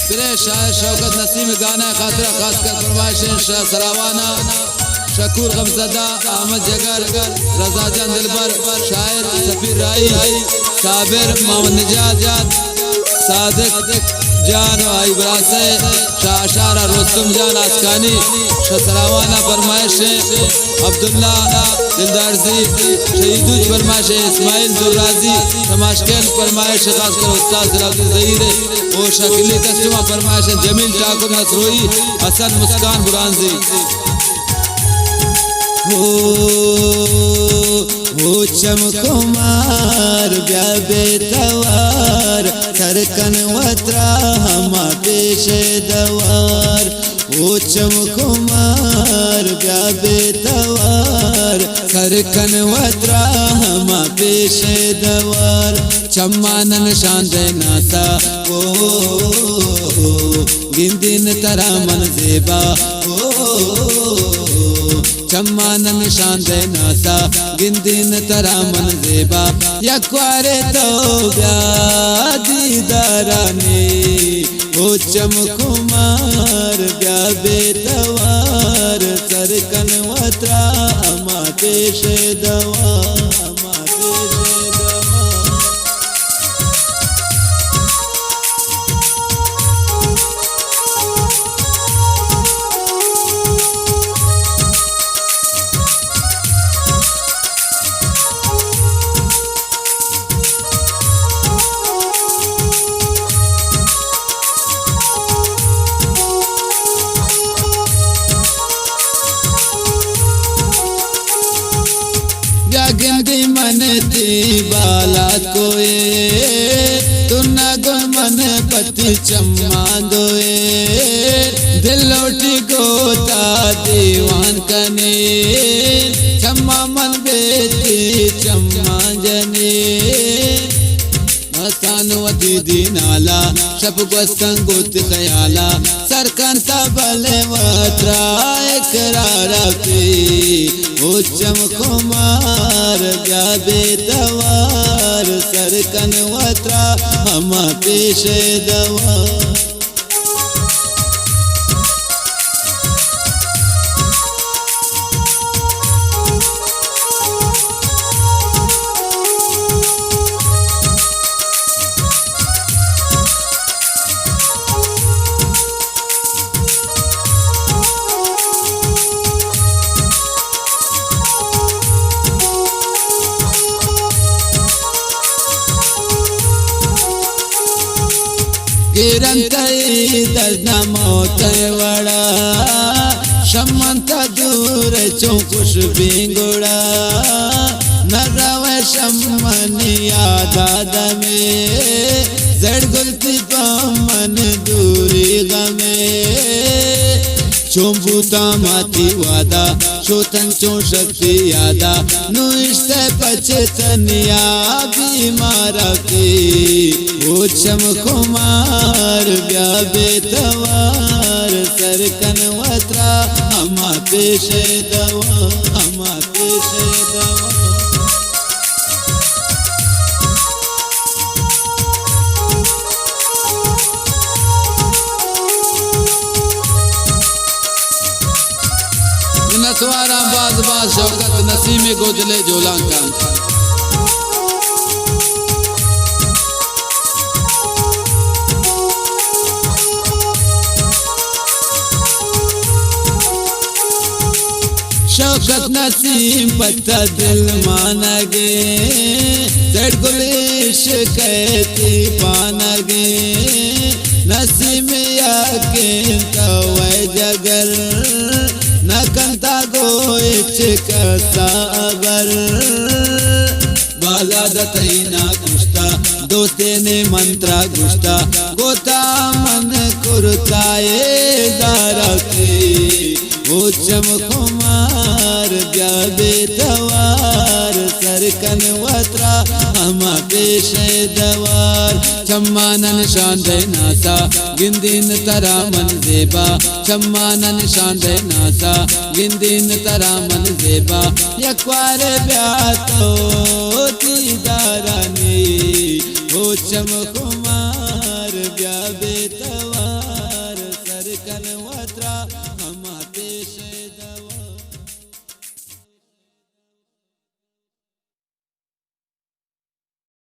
फिरे शायर शौकत नसीम गाना खातिर खास कर फरमाइशें शाह सरावाना शकूर गमजदा अहमद जगर रजा जान दिलबर शायर सफीर राई साबिर मोहम्मद निजात सादिक जान भाई बरासे शाशारा रोस्तम जान आसकानी शसरावाना फरमाइश अब्दुल्ला दिलदार जी शहीदुज फरमाइश इस्माइल दुर्राजी तमाशकेल फरमाइश खास कर उस्ताद सलाउद्दीन ज़हीर और शकीली कस्टमा फरमाइश जमील ठाकुर नसरोई हसन मुस्कान बुरानजी हो चमकुमार ब्याबे तवार सरकन वत्रा हमा पेशे दवार हो चमकुमार ब्याबे तवार सरकन वत्रा हमा पेशे दवार चम्मानन शांदे नासा ओ गिंदिन तरा मन जेबा चम्मानन शांदे नासा गिंदिन तरा मन जेबा यक्वारे तो दीदाराने ओ चमकुमार ब्याबे तवार सरकन वत्रा अमा पेशे दवा अमा पेशे गिंदी मनती बाला कोए तुना गो मन पति चम्मा दोए दिल लौटी गोता दीवान कने चम्मा मन बेती चम्मा जने मसानुवती दीनाला शब गंगोत खयाला सरकन तबले वत्रा इकरारा की ओ चमकुमार ब्याबे तवार सरकन वत्रा हमा पेशे दवा गिरंतई दर्दना मौत वड़ा शमंता दूर चौकुश बिंगुड़ा नरव शमन याद में जड़ गुलती पमन दूरी गमे चोंबूता माती वादा शोतन चो शक्ति यादा नुष्ट पचतनिया बीमारा की ओ चमकुमार ब्याबे तवार सरकन वत्रा हमा पेशे दवा हमा पेशे दवा नसवारा बाज बाज शौकत नसीमे गोदले जोलांका शौकत नसीम पत्ता दिल मानगे जड़ गुलिश कहती पानगे नसीम याके तवे जगर नकंता गोइच कसाबर बाला दतईना कुष्टा दोते ने मंत्रा गुष्टा गोता मन कुरताए दारके ओ चमकुमार ब्याबे तवार सरकन वत्रा हमा पेशे दवार चम्मानन शांदे नासा गिंदिन तरा मन जेबा चम्मानन शांदे नासा गिंदिन तरा मन जेबा यक्वार ब्यातो दीदारानी ओ चमकुमार